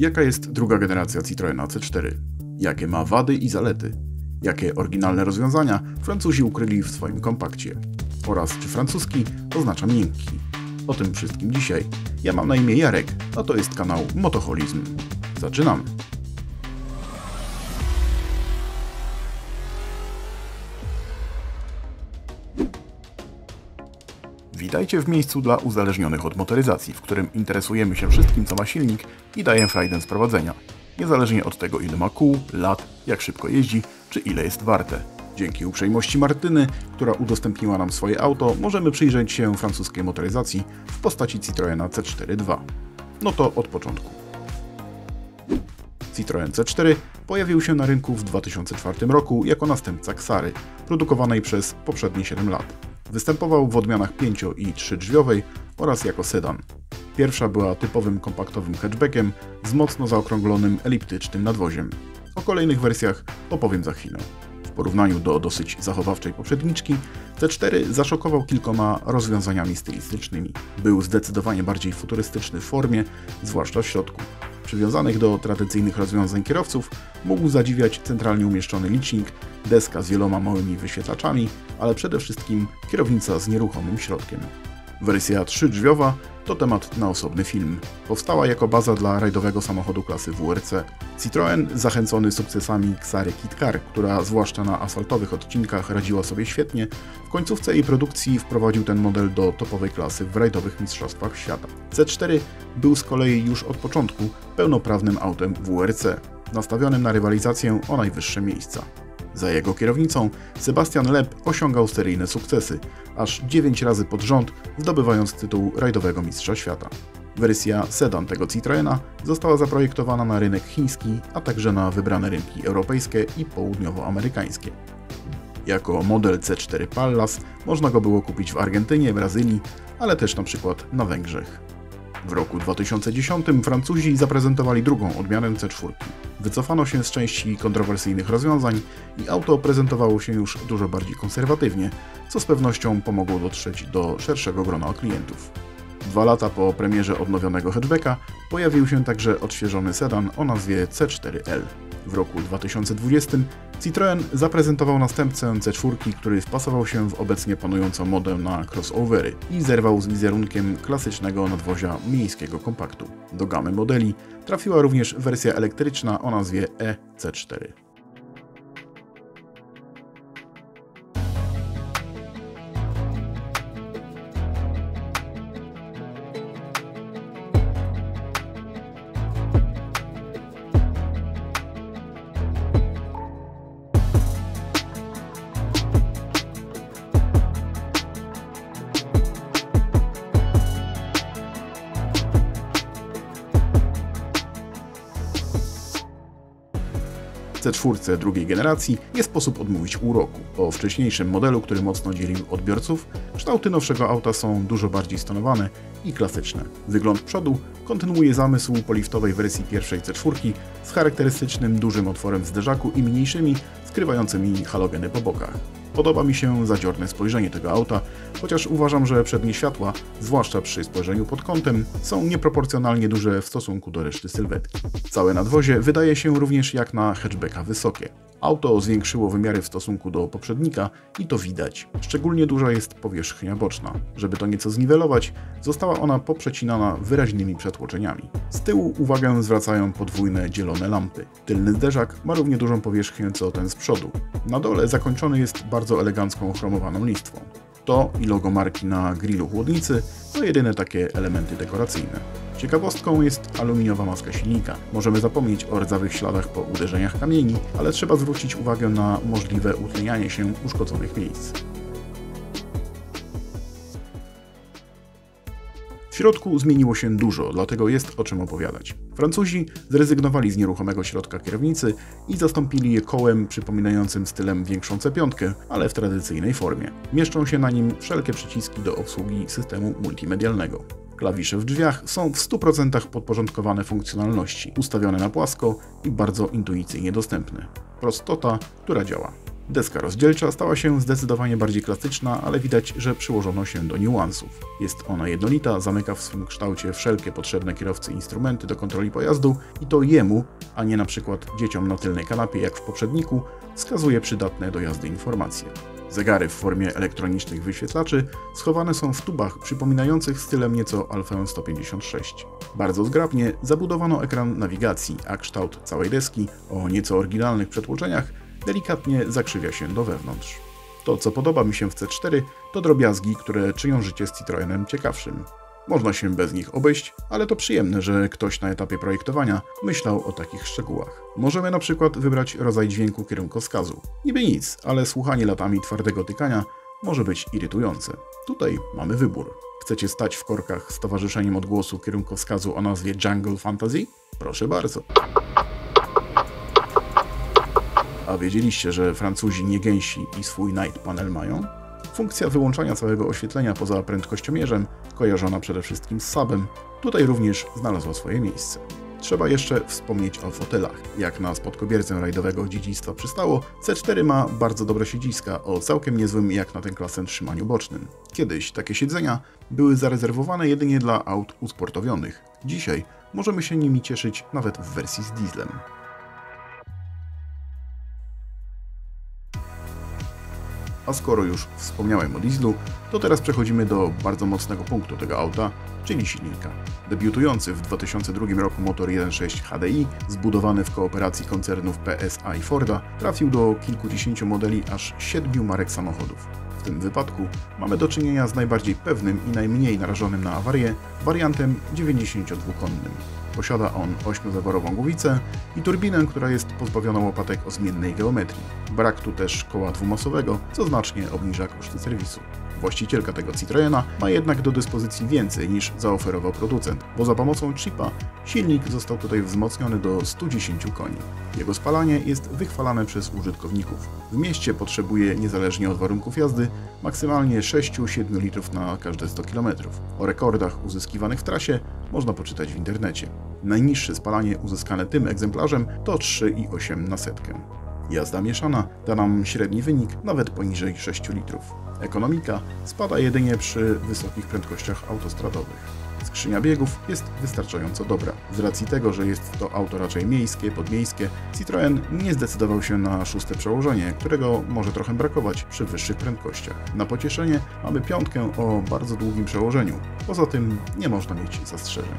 Jaka jest druga generacja Citroena C4? Jakie ma wady i zalety? Jakie oryginalne rozwiązania Francuzi ukryli w swoim kompakcie? Oraz czy francuski oznacza miękki? O tym wszystkim dzisiaj. Ja mam na imię Jarek, a to jest kanał Motoholizm. Zaczynamy! Witajcie w miejscu dla uzależnionych od motoryzacji, w którym interesujemy się wszystkim, co ma silnik i daje frajdę z prowadzenia. Niezależnie od tego, ile ma kół, lat, jak szybko jeździ, czy ile jest warte. Dzięki uprzejmości Martyny, która udostępniła nam swoje auto, możemy przyjrzeć się francuskiej motoryzacji w postaci Citroena C4 2. No to od początku. Citroen C4 pojawił się na rynku w 2004 roku jako następca Xary, produkowanej przez poprzednie 7 lat. Występował w odmianach 5- i 3-drzwiowej oraz jako sedan. Pierwsza była typowym kompaktowym hatchbackiem z mocno zaokrąglonym eliptycznym nadwoziem. O kolejnych wersjach opowiem za chwilę. W porównaniu do dosyć zachowawczej poprzedniczki, C4 zaszokował kilkoma rozwiązaniami stylistycznymi. Był zdecydowanie bardziej futurystyczny w formie, zwłaszcza w środku. Przywiązanych do tradycyjnych rozwiązań kierowców mógł zadziwiać centralnie umieszczony licznik, deska z wieloma małymi wyświetlaczami, ale przede wszystkim kierownica z nieruchomym środkiem. Wersja 3-drzwiowa to temat na osobny film. Powstała jako baza dla rajdowego samochodu klasy WRC. Citroen, zachęcony sukcesami Xary Kit Car, która zwłaszcza na asfaltowych odcinkach radziła sobie świetnie, w końcówce jej produkcji wprowadził ten model do topowej klasy w rajdowych mistrzostwach świata. C4 był z kolei już od początku pełnoprawnym autem WRC, nastawionym na rywalizację o najwyższe miejsca. Za jego kierownicą Sebastian Loeb osiągał seryjne sukcesy, aż 9 razy pod rząd zdobywając tytuł rajdowego mistrza świata. Wersja sedan tego Citroena została zaprojektowana na rynek chiński, a także na wybrane rynki europejskie i południowoamerykańskie. Jako model C4 Pallas można go było kupić w Argentynie, Brazylii, ale też na przykład na Węgrzech. W roku 2010 Francuzi zaprezentowali drugą odmianę C4. Wycofano się z części kontrowersyjnych rozwiązań i auto prezentowało się już dużo bardziej konserwatywnie, co z pewnością pomogło dotrzeć do szerszego grona klientów. 2 lata po premierze odnowionego hatchbacka pojawił się także odświeżony sedan o nazwie C4L. W roku 2020 Citroen zaprezentował następcę C4, który wpasował się w obecnie panującą modę na crossovery i zerwał z wizerunkiem klasycznego nadwozia miejskiego kompaktu. Do gamy modeli trafiła również wersja elektryczna o nazwie EC4. C4 drugiej generacji nie sposób odmówić uroku. Po wcześniejszym modelu, który mocno dzielił odbiorców, kształty nowszego auta są dużo bardziej stonowane i klasyczne. Wygląd przodu kontynuuje zamysł poliftowej wersji pierwszej C4 z charakterystycznym dużym otworem w zderzaku i mniejszymi, skrywającymi halogeny po bokach. Podoba mi się zadziorne spojrzenie tego auta, chociaż uważam, że przednie światła, zwłaszcza przy spojrzeniu pod kątem, są nieproporcjonalnie duże w stosunku do reszty sylwetki. Całe nadwozie wydaje się również jak na hatchbacka wysokie. Auto zwiększyło wymiary w stosunku do poprzednika i to widać. Szczególnie duża jest powierzchnia boczna. Żeby to nieco zniwelować, została ona poprzecinana wyraźnymi przetłoczeniami. Z tyłu uwagę zwracają podwójne dzielone lampy. Tylny zderzak ma równie dużą powierzchnię co ten z przodu. Na dole zakończony jest bardzo elegancką chromowaną listwą. To i logo marki na grillu chłodnicy to jedyne takie elementy dekoracyjne. Ciekawostką jest aluminiowa maska silnika. Możemy zapomnieć o rdzawych śladach po uderzeniach kamieni, ale trzeba zwrócić uwagę na możliwe utlenianie się uszkodzonych miejsc. W środku zmieniło się dużo, dlatego jest o czym opowiadać. Francuzi zrezygnowali z nieruchomego środka kierownicy i zastąpili je kołem przypominającym stylem większą C5, ale w tradycyjnej formie. Mieszczą się na nim wszelkie przyciski do obsługi systemu multimedialnego. Klawisze w drzwiach są w 100% podporządkowane funkcjonalności, ustawione na płasko i bardzo intuicyjnie dostępne. Prostota, która działa. Deska rozdzielcza stała się zdecydowanie bardziej klasyczna, ale widać, że przyłożono się do niuansów. Jest ona jednolita, zamyka w swym kształcie wszelkie potrzebne kierowcy instrumenty do kontroli pojazdu i to jemu, a nie na przykład dzieciom na tylnej kanapie jak w poprzedniku, wskazuje przydatne do jazdy informacje. Zegary w formie elektronicznych wyświetlaczy schowane są w tubach przypominających stylem nieco Alfę 156. Bardzo zgrabnie zabudowano ekran nawigacji, a kształt całej deski o nieco oryginalnych przetłoczeniach delikatnie zakrzywia się do wewnątrz. To, co podoba mi się w C4, to drobiazgi, które czynią życie z Citroenem ciekawszym. Można się bez nich obejść, ale to przyjemne, że ktoś na etapie projektowania myślał o takich szczegółach. Możemy na przykład wybrać rodzaj dźwięku kierunkowskazu. Niby nic, ale słuchanie latami twardego tykania może być irytujące. Tutaj mamy wybór. Chcecie stać w korkach z towarzyszeniem odgłosu kierunkowskazu o nazwie Jungle Fantasy? Proszę bardzo. A wiedzieliście, że Francuzi nie gęsi i swój night panel mają? Funkcja wyłączania całego oświetlenia poza prędkościomierzem, kojarzona przede wszystkim z subem, tutaj również znalazła swoje miejsce. Trzeba jeszcze wspomnieć o fotelach. Jak na spadkobiercę rajdowego dziedzictwa przystało, C4 ma bardzo dobre siedziska o całkiem niezłym jak na tę klasę trzymaniu bocznym. Kiedyś takie siedzenia były zarezerwowane jedynie dla aut usportowionych. Dzisiaj możemy się nimi cieszyć nawet w wersji z dieslem. A skoro już wspomniałem o dieslu, to teraz przechodzimy do bardzo mocnego punktu tego auta, czyli silnika. Debiutujący w 2002 roku motor 1.6 HDI, zbudowany w kooperacji koncernów PSA i Forda, trafił do kilkudziesięciu modeli aż 7 marek samochodów. W tym wypadku mamy do czynienia z najbardziej pewnym i najmniej narażonym na awarię wariantem 92-konnym. Posiada on 8-zaworową głowicę i turbinę, która jest pozbawiona łopatek o zmiennej geometrii. Brak tu też koła dwumasowego, co znacznie obniża koszty serwisu. Właścicielka tego Citroena ma jednak do dyspozycji więcej niż zaoferował producent, bo za pomocą chipa silnik został tutaj wzmocniony do 110 koni. Jego spalanie jest wychwalane przez użytkowników. W mieście potrzebuje, niezależnie od warunków jazdy, maksymalnie 6-7 litrów na każde 100 km. O rekordach uzyskiwanych w trasie można poczytać w internecie. Najniższe spalanie uzyskane tym egzemplarzem to 3,8 na setkę. Jazda mieszana da nam średni wynik nawet poniżej 6 litrów. Ekonomika spada jedynie przy wysokich prędkościach autostradowych. Skrzynia biegów jest wystarczająco dobra. Z racji tego, że jest to auto raczej miejskie, podmiejskie, Citroen nie zdecydował się na szóste przełożenie, którego może trochę brakować przy wyższych prędkościach. Na pocieszenie mamy piątkę o bardzo długim przełożeniu. Poza tym nie można mieć zastrzeżeń.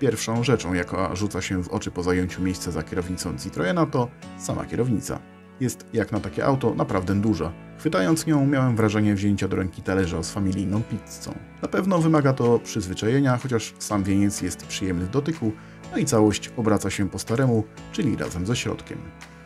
Pierwszą rzeczą, jaka rzuca się w oczy po zajęciu miejsca za kierownicą Citroena, to sama kierownica. Jest jak na takie auto naprawdę duża. Chwytając nią miałem wrażenie wzięcia do ręki talerza z familijną pizzą. Na pewno wymaga to przyzwyczajenia, chociaż sam wieniec jest przyjemny w dotyku, no i całość obraca się po staremu, czyli razem ze środkiem.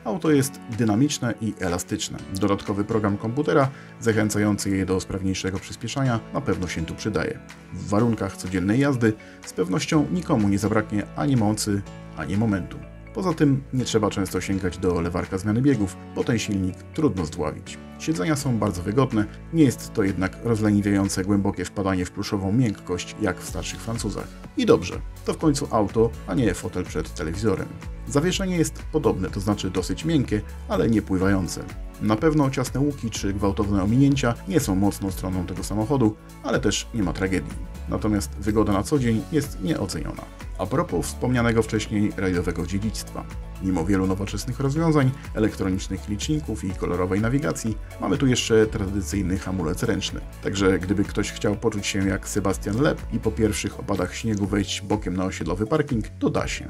Auto jest dynamiczne i elastyczne. Dodatkowy program komputera zachęcający je do sprawniejszego przyspieszania na pewno się tu przydaje. W warunkach codziennej jazdy z pewnością nikomu nie zabraknie ani mocy, ani momentu. Poza tym nie trzeba często sięgać do lewarka zmiany biegów, bo ten silnik trudno zdławić. Siedzenia są bardzo wygodne, nie jest to jednak rozleniwiające głębokie wpadanie w pluszową miękkość jak w starszych Francuzach. I dobrze, to w końcu auto, a nie fotel przed telewizorem. Zawieszenie jest podobne, to znaczy dosyć miękkie, ale nie pływające. Na pewno ciasne łuki czy gwałtowne ominięcia nie są mocną stroną tego samochodu, ale też nie ma tragedii. Natomiast wygoda na co dzień jest nieoceniona. A propos wspomnianego wcześniej rajdowego dziedzictwa. Mimo wielu nowoczesnych rozwiązań, elektronicznych liczników i kolorowej nawigacji, mamy tu jeszcze tradycyjny hamulec ręczny. Także gdyby ktoś chciał poczuć się jak Sebastian Loeb i po pierwszych opadach śniegu wejść bokiem na osiedlowy parking, to da się.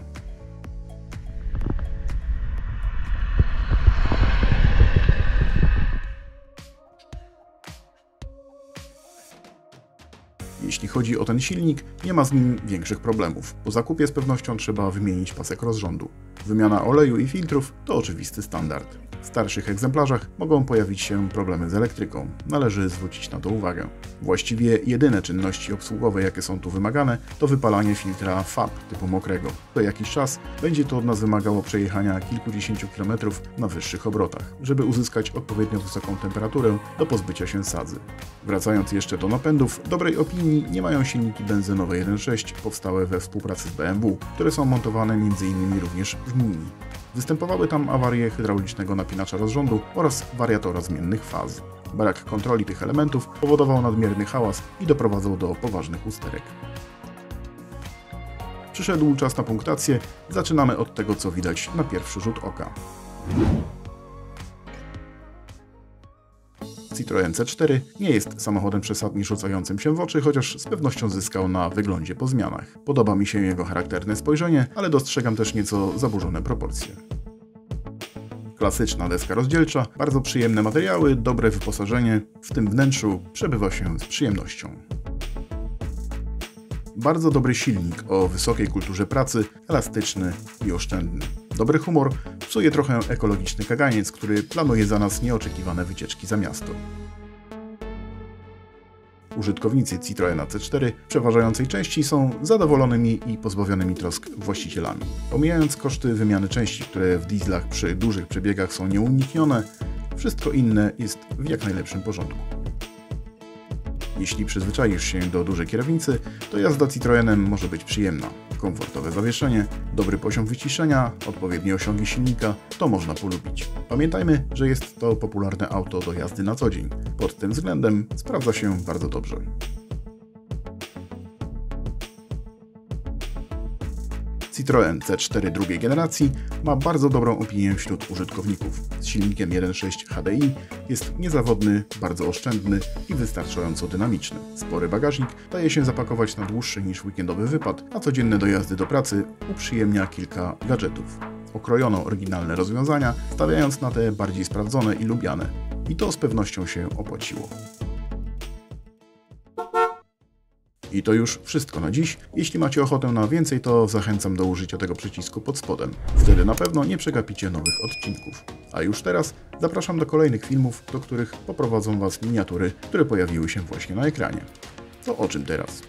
Jeśli chodzi o ten silnik, nie ma z nim większych problemów. Po zakupie z pewnością trzeba wymienić pasek rozrządu. Wymiana oleju i filtrów to oczywisty standard. W starszych egzemplarzach mogą pojawić się problemy z elektryką. Należy zwrócić na to uwagę. Właściwie jedyne czynności obsługowe, jakie są tu wymagane, to wypalanie filtra FAB typu mokrego. Co jakiś czas będzie to od nas wymagało przejechania kilkudziesięciu kilometrów na wyższych obrotach, żeby uzyskać odpowiednio wysoką temperaturę do pozbycia się sadzy. Wracając jeszcze do napędów, dobrej opinii nie mają silniki benzynowe 1.6 powstałe we współpracy z BMW, które są montowane m.in. również w Mini. Występowały tam awarie hydraulicznego napinacza rozrządu oraz wariatora zmiennych faz. Brak kontroli tych elementów powodował nadmierny hałas i doprowadzał do poważnych usterek. Przyszedł czas na punktację. Zaczynamy od tego, co widać na pierwszy rzut oka. Citroën C4 nie jest samochodem przesadnie rzucającym się w oczy, chociaż z pewnością zyskał na wyglądzie po zmianach. Podoba mi się jego charakterne spojrzenie, ale dostrzegam też nieco zaburzone proporcje. Klasyczna deska rozdzielcza, bardzo przyjemne materiały, dobre wyposażenie, w tym wnętrzu przebywa się z przyjemnością. Bardzo dobry silnik o wysokiej kulturze pracy, elastyczny i oszczędny. Dobry humor psuje trochę ekologiczny kaganiec, który planuje za nas nieoczekiwane wycieczki za miasto. Użytkownicy Citroena C4 w przeważającej części są zadowolonymi i pozbawionymi trosk właścicielami. Pomijając koszty wymiany części, które w dieslach przy dużych przebiegach są nieuniknione, wszystko inne jest w jak najlepszym porządku. Jeśli przyzwyczaisz się do dużej kierownicy, to jazda Citroenem może być przyjemna. Komfortowe zawieszenie, dobry poziom wyciszenia, odpowiednie osiągi silnika, to można polubić. Pamiętajmy, że jest to popularne auto do jazdy na co dzień. Pod tym względem sprawdza się bardzo dobrze. Citroen C4 drugiej generacji ma bardzo dobrą opinię wśród użytkowników. Z silnikiem 1.6 HDI jest niezawodny, bardzo oszczędny i wystarczająco dynamiczny. Spory bagażnik daje się zapakować na dłuższy niż weekendowy wypad, a codzienne dojazdy do pracy uprzyjemnia kilka gadżetów. Okrojono oryginalne rozwiązania, stawiając na te bardziej sprawdzone i lubiane. I to z pewnością się opłaciło. I to już wszystko na dziś. Jeśli macie ochotę na więcej, to zachęcam do użycia tego przycisku pod spodem. Wtedy na pewno nie przegapicie nowych odcinków. A już teraz zapraszam do kolejnych filmów, do których poprowadzą Was miniatury, które pojawiły się właśnie na ekranie. To o czym teraz?